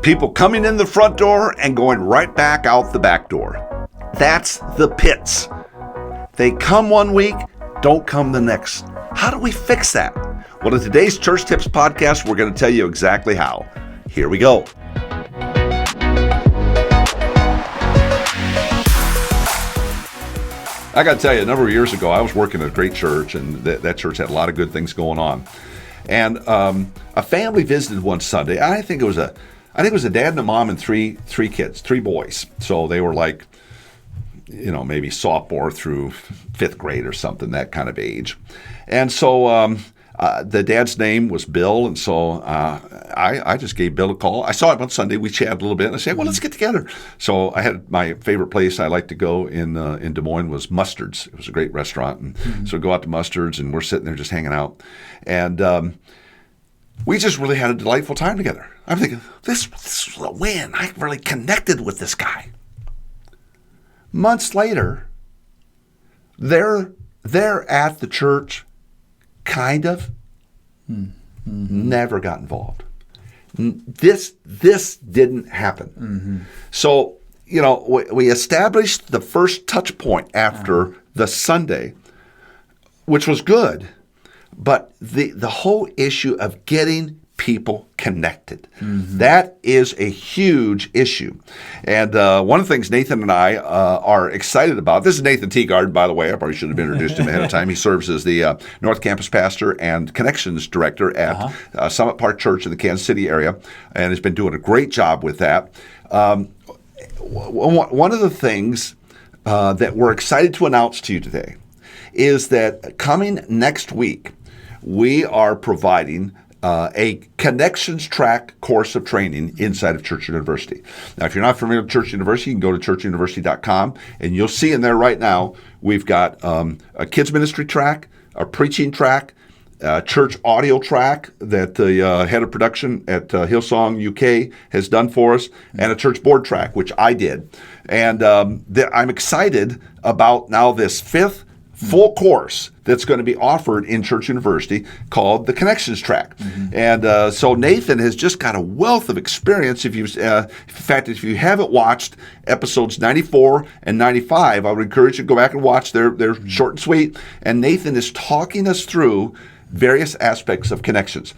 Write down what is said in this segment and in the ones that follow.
People coming in the front door and going right back out the back door. That's the pits. They come one week, don't come the next. How do we fix that? Well, in today's Church Tips podcast, we're going to tell you exactly how. Here we go. I got to tell you, a number of years ago, I was working at a great church, and that church had a lot of good things going on. And a family visited one Sunday. I think it was a dad and a mom and three kids, 3 boys. So they were like, maybe sophomore through 5th grade or something, that kind of age. And so the dad's name was Bill, and so I just gave Bill a call. I saw him on Sunday. We chatted a little bit, and I said, well, let's get together. So I had my favorite place I like to go in Des Moines was Mustard's. It was a great restaurant, and so go out to Mustard's, and we're sitting there just hanging out. And we just really had a delightful time together. I'm thinking, this was a win. I really connected with this guy. Months later, they're at the church, kind of, never got involved. This didn't happen. So, we established the first touch point after the Sunday, which was good, but the whole issue of getting people connected. That is a huge issue. And one of the things Nathan and I are excited about, this is Nathan Teagard, by the way. I probably should have introduced him ahead of time. He serves as the North Campus Pastor and Connections Director at Summit Park Church in the Kansas City area, and has been doing a great job with that. One of the things that we're excited to announce to you today is that coming next week, we are providing a Connections Track course of training inside of Church University. Now, if you're not familiar with Church University, you can go to churchuniversity.com, and you'll see in there right now, we've got a kids ministry track, a preaching track, a church audio track that the head of production at Hillsong UK has done for us, and a church board track, which I did. And I'm excited about now this 5th full course that's going to be offered in Church University called the Connections Track. And so Nathan has just got a wealth of experience. In fact, if you haven't watched episodes 94 and 95, I would encourage you to go back and watch. They're short and sweet. And Nathan is talking us through various aspects of connections.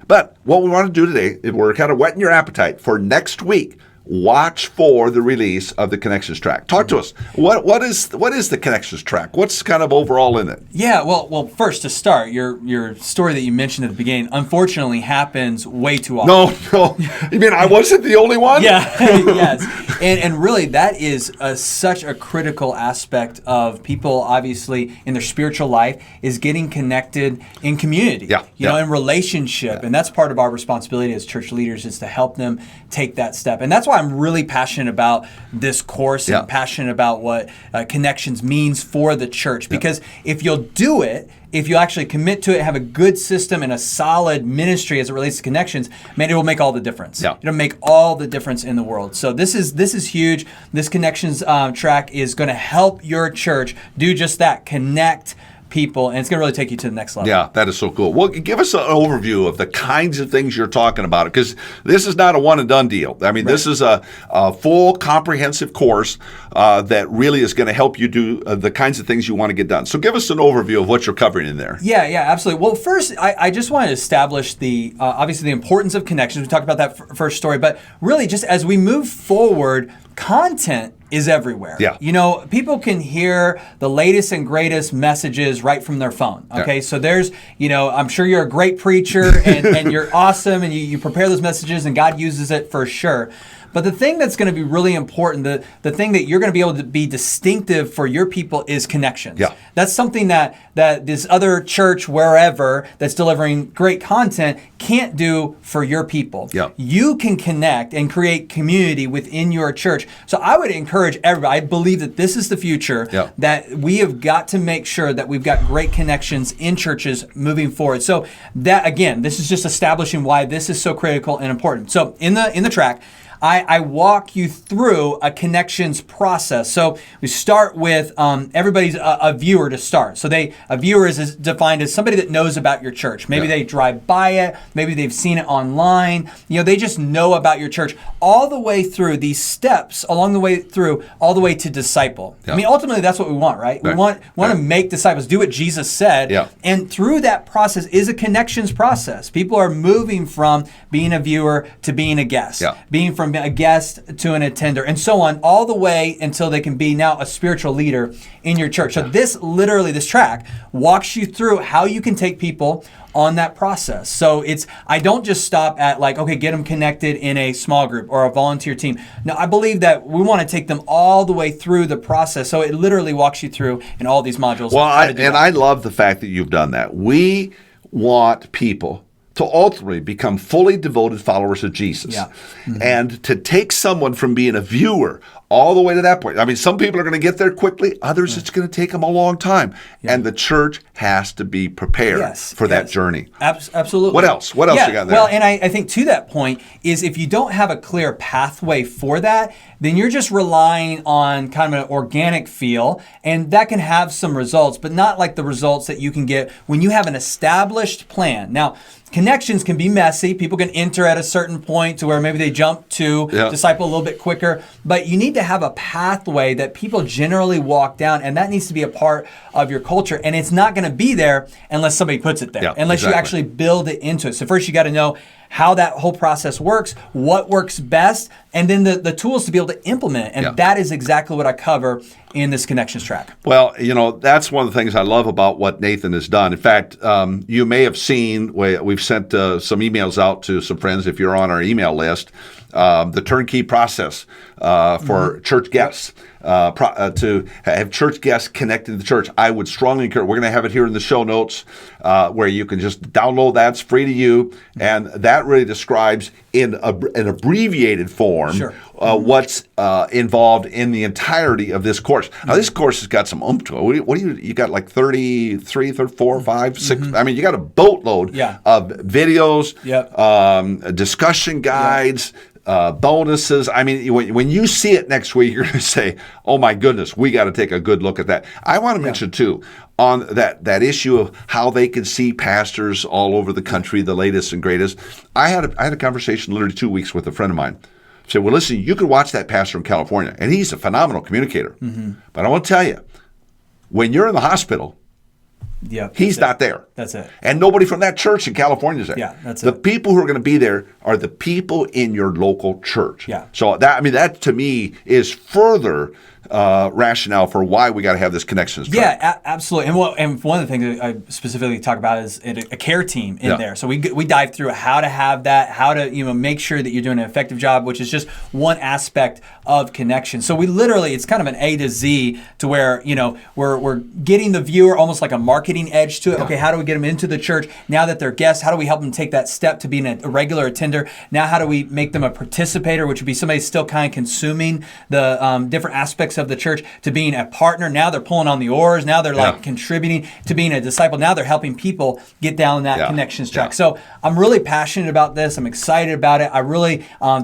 But what we want to do today, we're kind of whetting your appetite for next week. Watch for the release of the Connections Track. Talk to us. What is the Connections Track? What's kind of overall in it? Yeah, well, first to start, your story that you mentioned at the beginning, unfortunately, happens way too often. No. You mean I wasn't the only one? Yeah, yes. And really, that is such a critical aspect of people, obviously, in their spiritual life, is getting connected in community, in relationship. And that's part of our responsibility as church leaders, is to help them take that step. And that's why I'm really passionate about this course and passionate about what Connections means for the church. Because if you'll do it, if you actually commit to it, have a good system and a solid ministry as it relates to Connections, man, it will make all the difference. It'll make all the difference in the world. So this is huge. This Connections track is going to help your church do just that, connect people, and it's going to really take you to the next level. Yeah, that is so cool. Well, give us an overview of the kinds of things you're talking about, because this is not a one-and-done deal. I mean, this is a full, comprehensive course that really is going to help you do the kinds of things you want to get done. So give us an overview of what you're covering in there. Yeah, absolutely. Well, first, I just want to establish obviously the importance of connections. We talked about that first story, but really just as we move forward, content is everywhere. People can hear the latest and greatest messages right from their phone. Okay, so there's, I'm sure you're a great preacher and you're awesome and you prepare those messages and God uses it for sure. But the thing that's going to be really important, the thing that you're going to be able to be distinctive for your people is connections. That's something that this other church, wherever, that's delivering great content can't do for your people. You can connect and create community within your church. So I would encourage everybody, I believe that this is the future, that we have got to make sure that we've got great connections in churches moving forward. So that, again, this is just establishing why this is so critical and important. So in the track, I walk you through a connections process. So we start with everybody's a viewer to start. So a viewer is defined as somebody that knows about your church. Maybe they drive by it. Maybe they've seen it online. They just know about your church. All the way through these steps, along the way through, all the way to disciple. I mean, ultimately, that's what we want, right? We want to make disciples, do what Jesus said. And through that process is a connections process. People are moving from being a viewer to being a guest, being from a guest to an attender, and so on, all the way until they can be now a spiritual leader in your church. So this track walks you through how you can take people on that process. So I don't just stop at get them connected in a small group or a volunteer team. No, I believe that we want to take them all the way through the process. So it literally walks you through in all these modules. Well, I love the fact that you've done that. We want people to ultimately become fully devoted followers of Jesus. And to take someone from being a viewer all the way to that point. I mean, some people are going to get there quickly. Others, it's going to take them a long time. And the church has to be prepared for that journey. Absolutely. What else? What else you got there? Well, and I think to that point is if you don't have a clear pathway for that, then you're just relying on kind of an organic feel, and that can have some results, but not like the results that you can get when you have an established plan. Now, connections can be messy. People can enter at a certain point to where maybe they jump to disciple a little bit quicker, but you need to have a pathway that people generally walk down, and that needs to be a part of your culture, and it's not going to be there unless somebody puts it there, unless you actually build it into it. So first you got to know how that whole process works, what works best, and then the tools to be able to implement it. And that is exactly what I cover in this connections track. Well, that's one of the things I love about what Nathan has done. In fact, you may have seen, we've sent some emails out to some friends if you're on our email list, the turnkey process for church guests. To have church guests connected to the church. I would strongly encourage, we're going to have it here in the show notes where you can just download that. It's free to you. And that really describes in an abbreviated form what's involved in the entirety of this course. Now, this course has got some to it. What do you got like 33, 34, 5, 6? I mean, you got a boatload of videos, discussion guides, bonuses. I mean, when you see it next week, you're going to say, oh my goodness, we got to take a good look at that. I want to mention too, on that issue of how they can see pastors all over the country, the latest and greatest. I had a conversation literally 2 weeks with a friend of mine. I said, well, listen, you could watch that pastor in California, and he's a phenomenal communicator. But I want to tell you, when you're in the hospital, he's not there. That's it. And nobody from that church in California is there. Yeah, that's the it. people who are going to be there are the people in your local church. So that to me is further rationale for why we got to have this connections track. Absolutely. And one of the things that I specifically talk about is a care team in there. So we dive through how to have that, how to make sure that you're doing an effective job, which is just one aspect of connection. So we literally, it's kind of an A to Z to where we're getting the viewer almost like a marketing edge to it. Okay, how do we get them into the church? Now that they're guests, how do we help them take that step to being a regular attender? Now how do we make them a participator, which would be somebody still kind of consuming the different aspects of the church, to being a partner? Now they're pulling on the oars. Now they're contributing to being a disciple. Now they're helping people get down that connections track. So I'm really passionate about this. I'm excited about it. I really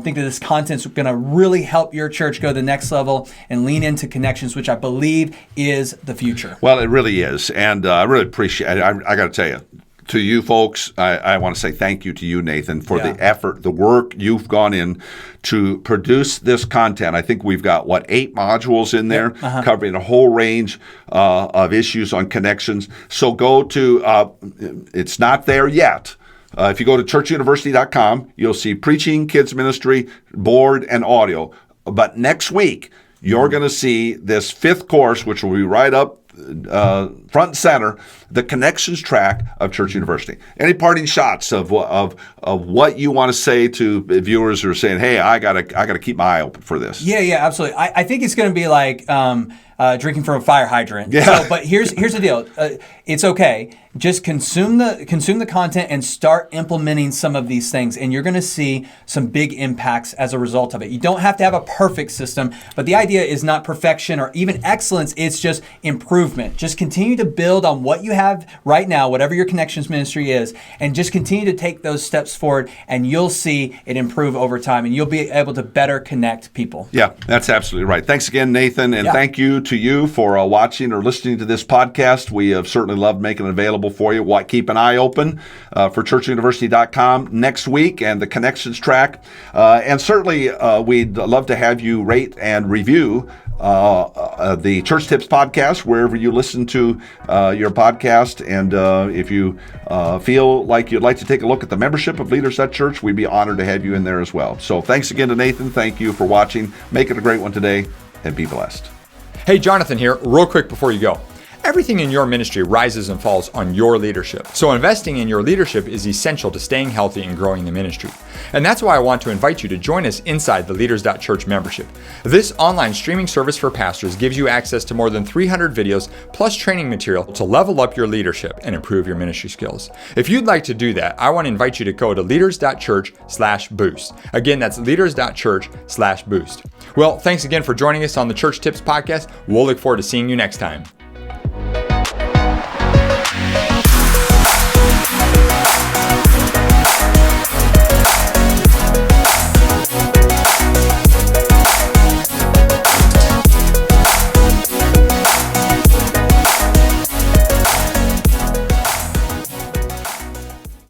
think that this content's going to really help your church go to the next level and lean into connections, which I believe is the future. Well, it really is. And I really appreciate it. I got to tell you, to you folks, I want to say thank you to you, Nathan, for the effort, the work you've gone in to produce this content. I think we've got, 8 modules in there covering a whole range of issues on connections. So go to, it's not there yet. If you go to churchuniversity.com, you'll see preaching, kids ministry, board, and audio. But next week, you're going to see this 5th course, which will be right up front and center, the connections track of Church University. Any parting shots of what you want to say to viewers who are saying, "Hey, I gotta keep my eye open for this"? Yeah, absolutely. I think it's going to be like drinking from a fire hydrant. So, but here's the deal. It's okay. Just consume the content and start implementing some of these things, and you're going to see some big impacts as a result of it. You don't have to have a perfect system, but the idea is not perfection or even excellence. It's just improvement. Just continue to build on what you have right now, whatever your connections ministry is, and just continue to take those steps forward, and you'll see it improve over time, and you'll be able to better connect people. Yeah, that's absolutely right. Thanks again, Nathan, and thank you to you for watching or listening to this podcast. We have certainly loved making it available for you. Keep an eye open for churchuniversity.com next week and the Connections track. And certainly, we'd love to have you rate and review the Church Tips podcast wherever you listen to your podcast. And if you feel like you'd like to take a look at the membership of Leaders.Church, we'd be honored to have you in there as well. So thanks again to Nathan. Thank you for watching. Make it a great one today, and be blessed. Hey, Jonathan here. Real quick before you go. Everything in your ministry rises and falls on your leadership. So investing in your leadership is essential to staying healthy and growing the ministry. And that's why I want to invite you to join us inside the Leaders.Church membership. This online streaming service for pastors gives you access to more than 300 videos plus training material to level up your leadership and improve your ministry skills. If you'd like to do that, I want to invite you to go to leaders.church/boost. Again, that's leaders.church/boost. Well, thanks again for joining us on the Church Tips podcast. We'll look forward to seeing you next time.